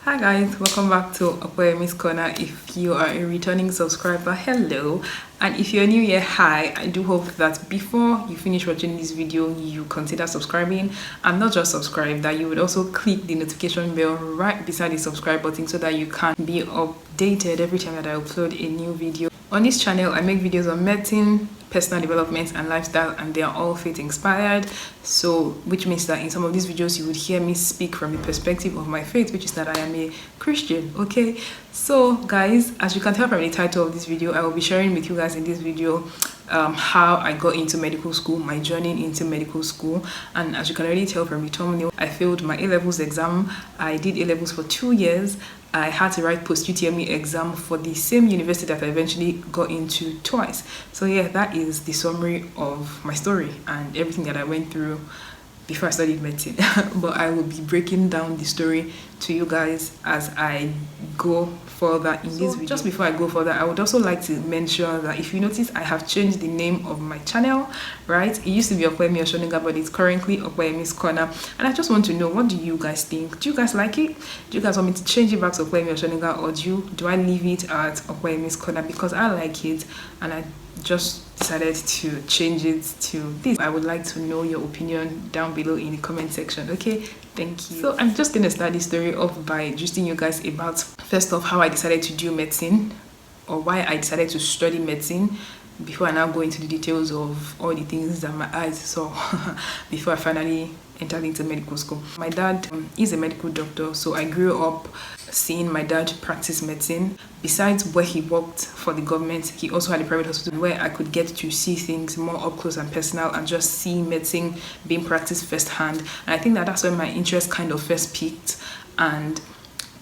Hi guys, welcome back to Miss Corner. If you are a returning subscriber, hello, and if you're new here, hi. I do hope that before you finish watching this video you consider subscribing, and not just subscribe, that you would also click the notification bell right beside the subscribe button so that you can be updated every time that I upload a new video. On this channel, I make videos on medicine, personal development and lifestyle, and they are all faith inspired, so which means that in some of these videos you would hear me speak from the perspective of my faith, which is that I am a Christian. Okay, so guys, as you can tell from the title of this video, I will be sharing with you guys in this video how I got into medical school, my journey into medical school. And as you can already tell from the thumbnail, I failed my A-levels exam. I did A-levels for 2 years. I had to write post-UTME exam for the same university that I eventually got into twice. So yeah, that is the summary of my story and everything that I went through before I studied medicine. But I will be breaking down the story to you guys as I go further in this video. Just before I go further, I would also like to mention that if you notice, I have changed the name of my channel, right? It used to be Opeyemi Oshoninga, but it's currently Opeyemi's Corner. And I just want to know, what do you guys think? Do you guys like it? Do you guys want me to change it back to Opeyemi Oshoninga, or do I leave it at Opeyemi's Corner? Because I like it and I just decided to change it to this. I would like to know your opinion down below in the comment section. Okay, thank you. So I'm just gonna start this story off by justing you guys about, first off, how I decided to do medicine, or why I decided to study medicine, before I now go into the details of all the things that my eyes saw before I finally entered into medical school. My dad is a medical doctor, so I grew up seeing my dad practice medicine. Besides where he worked for the government, he also had a private hospital where I could get to see things more up close and personal and just see medicine being practiced firsthand. And I think that that's when my interest kind of first peaked. And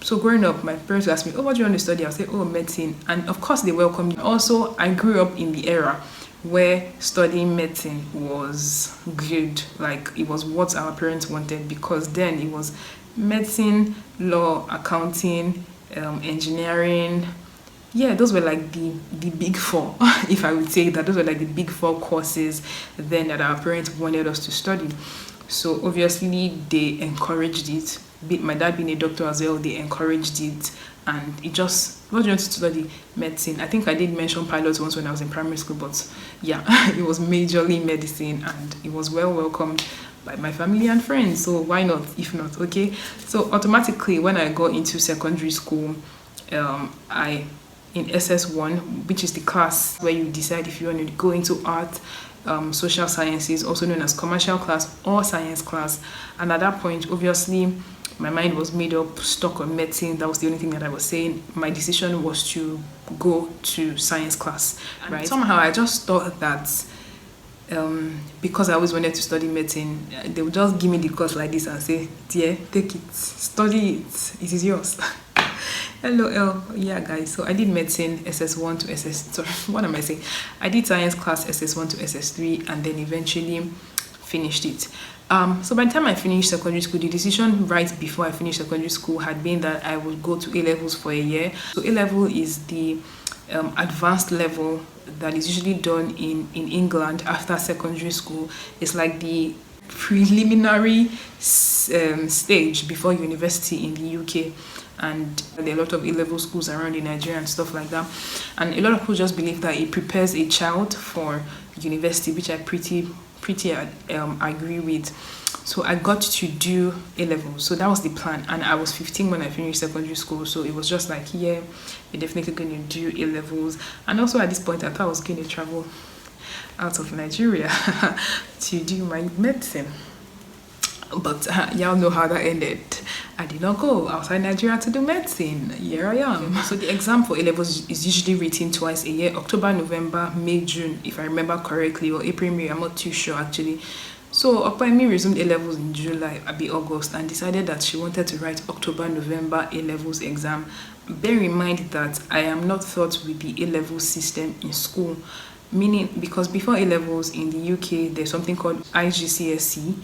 so growing up, my parents would ask me, oh, what do you want to study? I'll say, oh, medicine. And of course they welcomed me. Also, I grew up in the era where studying medicine was good, like it was what our parents wanted, because then it was medicine, law, accounting, engineering. Yeah, those were like the big four if I would say that. Those were like the big four courses then that our parents wanted us to study. So obviously they encouraged it. My dad being a doctor as well, they encouraged it, and it just, what do you want to study? Medicine. I think I did mention pilots once when I was in primary school, but yeah, it was majorly medicine, and it was well welcomed by my family and friends, so why not, if not? Okay, so automatically when I got into secondary school, I in SS1, which is the class where you decide if you want to go into art, social sciences, also known as commercial class or science class. And at that point, obviously my mind was made up, stuck on medicine. That was the only thing that I was saying. My decision was to go to science class, right? And somehow I just thought that because I always wanted to study medicine, they would just give me the course like this and say, dear, take it, study it, it is yours. LOL. Yeah guys, so I did medicine SS1 to SS, sorry, what am I saying? I did science class SS1 to SS3 and then eventually finished it. So by the time I finished secondary school, the decision right before I finished secondary school had been that I would go to A-levels for a year. So A-level is the advanced level that is usually done in England after secondary school. It's like the preliminary stage before university in the UK. And there are a lot of A-level schools around in Nigeria and stuff like that. And a lot of people just believe that it prepares a child for university, which I pretty agree with. So I got to do A-levels. So that was the plan. And I was 15 when I finished secondary school. So it was just like, yeah, we're definitely going to do A-levels. And also at this point, I thought I was going to travel out of Nigeria to do my medicine. But y'all know how that ended. I did not go outside Nigeria to do medicine. Here I am. So the exam for A-levels is usually written twice a year: October, November, May, June, if I remember correctly, or April, May. I'm not too sure actually. So Opeyemi resumed A-levels in July, August, and decided that she wanted to write October, November A-levels exam. Bear in mind that I am not taught with the A-level system in school, meaning because before A-levels in the UK, there's something called IGCSE,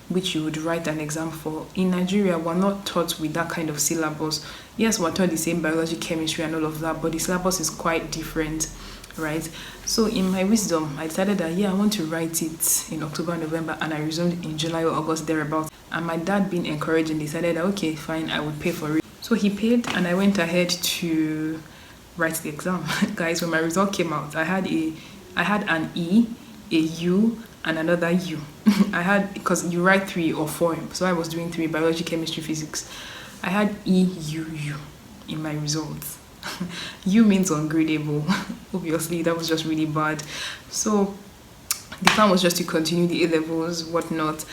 which you would write an exam for. In Nigeria, we're not taught with that kind of syllabus. Yes, we're taught the same biology, chemistry and all of that, but the syllabus is quite different, right? So in my wisdom, I decided that, yeah, I want to write it in October, November, and I resumed in July or August, thereabouts. And my dad, being encouraging, decided that, okay, fine, I would pay for it. So So he paid and I went ahead to write the exam. Guys, when my result came out, I had an E, a U, and another U. I had, because you write 3 or 4, so I was doing 3: biology, chemistry, physics. I had EUU in my results. U means ungradable. Obviously, that was just really bad. So the plan was just to continue the A-levels, whatnot.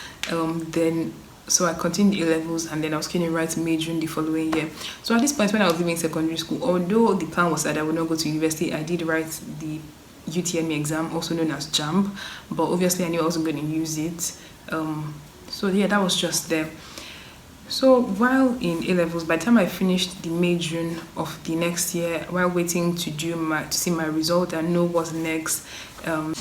So I continued A-levels, and then I was going to write major the following year. So at this point, when I was leaving secondary school, although the plan was that I would not go to university, I did write the UTME exam, also known as JAMB, but obviously I knew I wasn't going to use it. So yeah, that was just there. So while in A-levels, by the time I finished the May-June of the next year, while waiting to see my result and know what's next,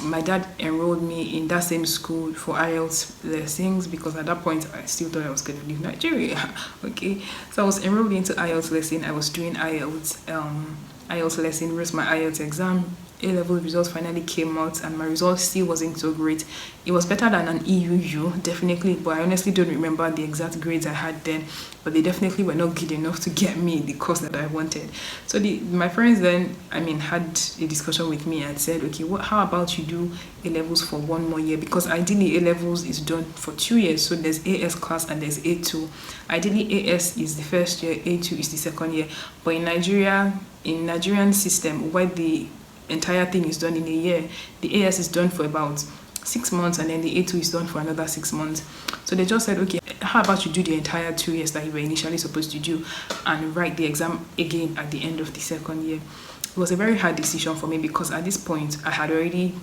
my dad enrolled me in that same school for IELTS lessons, because at that point I still thought I was going to leave Nigeria. Okay, so I was enrolled into IELTS lesson. I was doing IELTS lesson, wrote my IELTS exam. A-level results finally came out, and my results still wasn't so great. It was better than an EUU, definitely, but I honestly don't remember the exact grades I had then, but they definitely were not good enough to get me the course that I wanted. So my friends then, had a discussion with me and said, okay, how about you do A-levels for 1 more year? Because ideally A-levels is done for 2 years, so there's AS class and there's A2. Ideally AS is the first year, A2 is the second year, but in Nigerian system, where the entire thing is done in a year, the AS is done for about 6 months, and then the A2 is done for another 6 months. So they just said, okay, how about you do the entire 2 years that you were initially supposed to do and write the exam again at the end of the second year. It was a very hard decision for me, because at this point I had already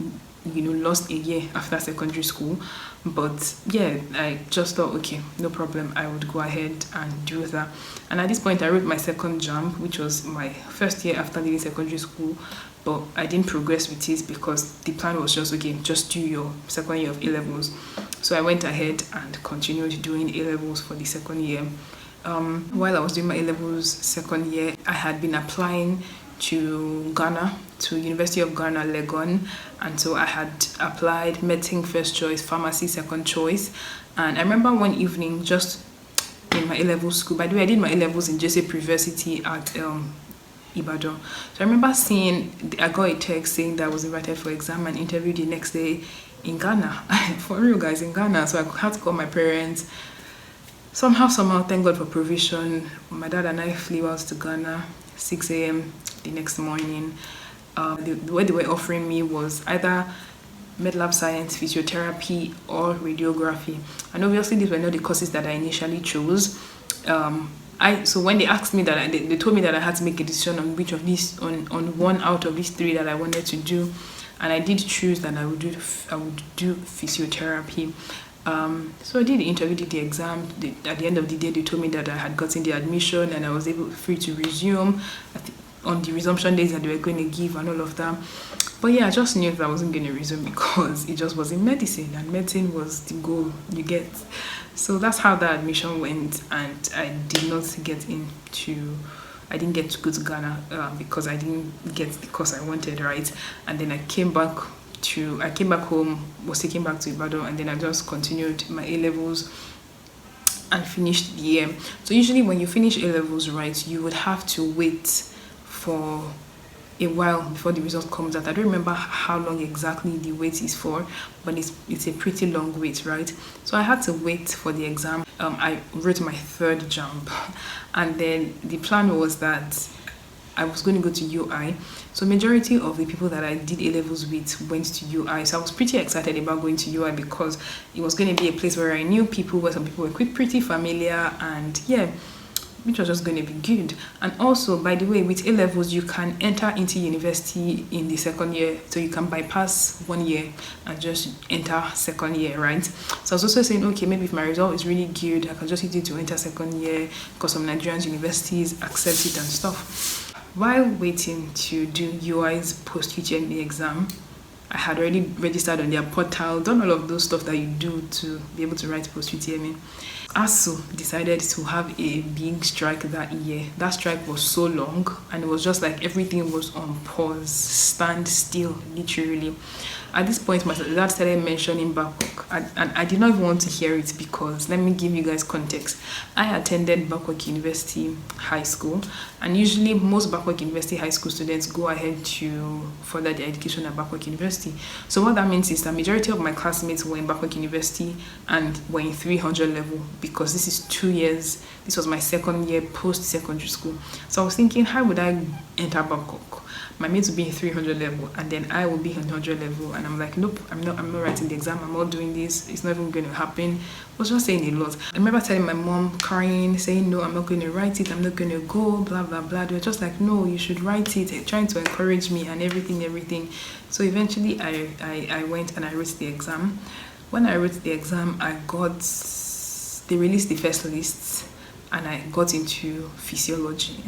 lost a year after secondary school. But yeah, I just thought, okay, no problem, I would go ahead and do that. And at this point I wrote my second JAMB, which was my first year after leaving secondary school, but I didn't progress with it because the plan was just, okay, just do your second year of A-levels. So I went ahead and continued doing A-levels for the second year. While I was doing my A-levels second year, I had been applying to Ghana, to University of Ghana, Legon, and so I had applied medicine first choice, pharmacy second choice. And I remember one evening, just in my A-level school, by the way, I did my A-levels in JSA University at Ibadan. So I remember I got a text saying that I was invited for exam and interview the next day in Ghana. For real, guys, in Ghana. So I had to call my parents. Somehow, thank God for provision, my dad and I flew out to Ghana, 6 a.m. the next morning. The way they were offering me was either medlab science, physiotherapy, or radiography. And obviously these were not the courses that I initially chose. So when they asked me that, they told me that I had to make a decision on which of these, on one out of these 3 that I wanted to do, and I did choose that I would do physiotherapy. So I did the interview, did the exam. At the end of the day, they told me that I had gotten the admission and I was free to resume on the resumption days that they were going to give and all of that. But yeah, I just knew that I wasn't going to resume because it just was in medicine, and medicine was the goal, you get. So that's how that admission went, and I didn't get to go to Ghana because I didn't get the course I wanted, right? And then I came back home, was taken back to Ibadan, and then I just continued my A-levels and finished the year. So usually when you finish A-levels, right, you would have to wait for a while before the result comes out. I don't remember how long exactly the wait is for, but it's a pretty long wait, right? So I had to wait for the exam. I wrote my 3rd JAMB, and then the plan was that I was going to go to UI. So majority of the people that I did A-levels with went to UI. So I was pretty excited about going to UI because it was going to be a place where I knew people, where some people were pretty familiar, and yeah, which was just going to be good. And also, by the way, with A-levels, you can enter into university in the 2nd year. So you can bypass 1 year and just enter 2nd year, right? So I was also saying, okay, maybe if my result is really good, I can just use it to enter 2nd year because some Nigerian universities accept it and stuff. While waiting to do UI's post-UTME exam, I had already registered on their portal, done all of those stuff that you do to be able to write post-UTME. ASU decided to have a big strike that year. That strike was so long, and it was just like everything was on pause, stand still, literally. At this point, my dad started mentioning Babcock, and I did not even want to hear it because, let me give you guys context. I attended Babcock University High School, and usually most Babcock University High School students go ahead to further their education at Babcock University. So what that means is the majority of my classmates were in Babcock University and were in 300 level, because this is 2 years. This was my second year post-secondary school. So I was thinking, how would I enter Babcock? My mates would be in 300 level and then I will be in 100 level, and I'm like, nope, I'm not writing the exam, I'm not doing this, it's not even going to happen. I was just saying a lot. I remember telling my mom, crying, saying, no, I'm not going to write it, I'm not going to go, blah blah blah. They were just like, no, you should write it, trying to encourage me and everything. So eventually I went and I wrote the exam. When I wrote the exam, they released the first lists and I got into physiology.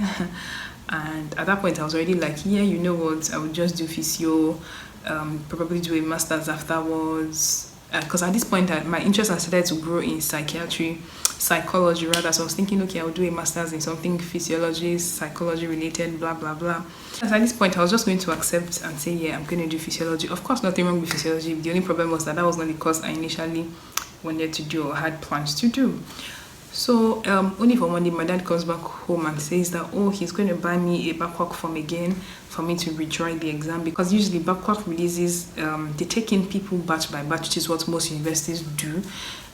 And at that point I was already like, yeah, you know what, I would just do physio, probably do a master's afterwards, because at this point my interest had started to grow in psychology rather. So I was thinking, okay, I'll do a master's in something physiology, psychology related, blah blah blah. As at this point I was just going to accept and say, yeah, I'm going to do physiology. Of course, nothing wrong with physiology. The only problem was that was not the course I initially wanted to do or had plans to do. So only for one day my dad comes back home and says that, oh, he's going to buy me a Babcock form again for me to retry the exam, because usually Babcock releases, they take in people batch by batch, which is what most universities do,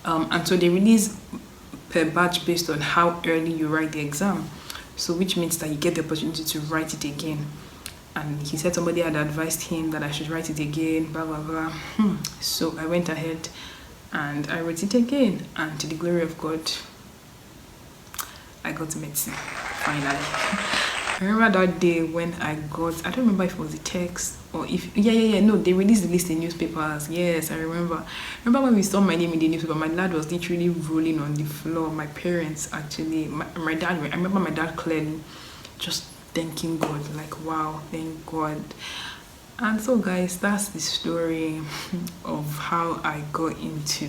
and so they release per batch based on how early you write the exam, so which means that you get the opportunity to write it again. And he said somebody had advised him that I should write it again, blah blah blah. So I went ahead and I wrote it again, and to the glory of God, I got medicine, finally. I remember that day when I don't remember if it was a text or if, no, they released the list in newspapers. Yes, I remember. Remember when we saw my name in the newspaper, my dad was literally rolling on the floor. My parents, actually, my dad, I remember my dad clearly just thanking God, like, wow, thank God. And so guys, that's the story of how I got into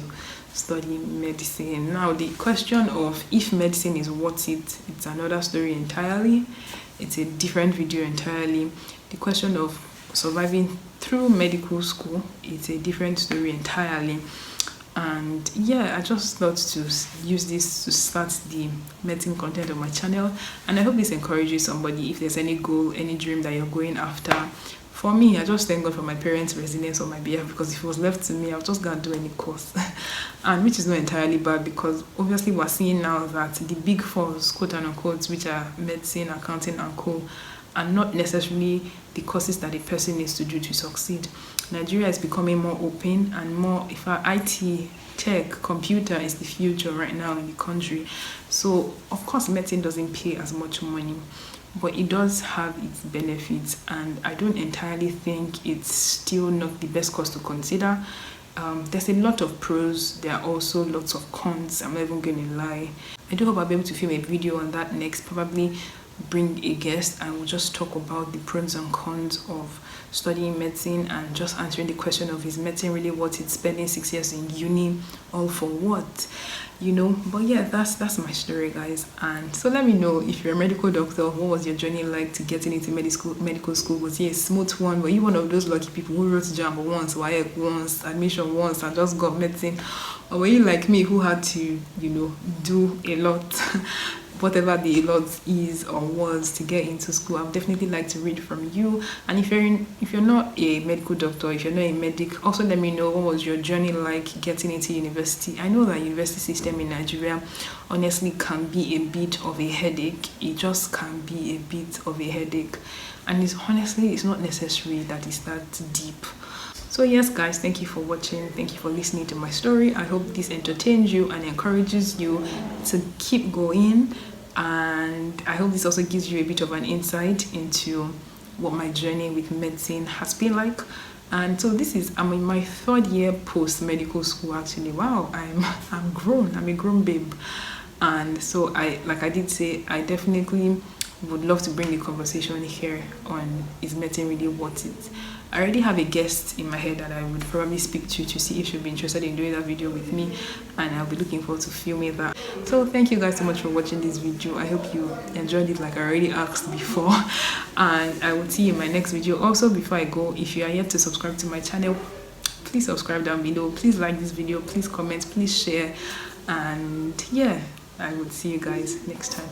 studying medicine. Now the question of if medicine is worth it, it's another story entirely. It's a different video entirely. The question of surviving through medical school, it's a different story entirely. And yeah, I just thought to use this to start the medicine content on my channel, and I hope this encourages somebody. If there's any goal, any dream that you're going after, for me, I just thank God for my parents' resilience on my behalf, because if it was left to me, I was just gonna do any course. And which is not entirely bad, because obviously we're seeing now that the big fours, quote and unquote, which are medicine, accounting and co, are not necessarily the courses that a person needs to do to succeed. Nigeria is becoming more open and more, if our IT, tech, computer is the future right now in the country. So of course medicine doesn't pay as much money, but it does have its benefits, and I don't entirely think it's still not the best course to consider. There's a lot of pros, there are also lots of cons, I'm not even going to lie. I do hope I'll be able to film a video on that next, probably bring a guest, and we'll just talk about the pros and cons of studying medicine and just answering the question of, is medicine really worth it, spending 6 years in uni, all for what, you know? But yeah, that's my story, guys. And so let me know, if you're a medical doctor, what was your journey like to getting into medical school? Was it a smooth one? Were you one of those lucky people who wrote JAMB once, WAEC once, admission once, and just got medicine? Or were you like me, who had to, you know, do a lot whatever the lot is or was to get into school? I'd definitely like to read from you. And if you're not a medical doctor, if you're not a medic, also let me know, what was your journey like getting into university? I know that university system in Nigeria honestly can be a bit of a headache. It just can be a bit of a headache, and it's not necessary that it's that deep. So yes guys, thank you for watching, thank you for listening to my story. I hope this entertains you and encourages you to keep going, and I hope this also gives you a bit of an insight into what my journey with medicine has been like. And so I'm in my 3rd year post medical school actually. Wow, I'm grown, I'm a grown babe. And so like I did say, I definitely would love to bring the conversation here on, is medicine really worth it? I already have a guest in my head that I would probably speak to see if she'll be interested in doing that video with me, and I'll be looking forward to filming that. So thank you guys so much for watching this video. I hope you enjoyed it like I already asked before, and I will see you in my next video. Also, before I go, if you are yet to subscribe to my channel, please subscribe down below, please like this video, please comment, please share, and yeah, I would see you guys next time.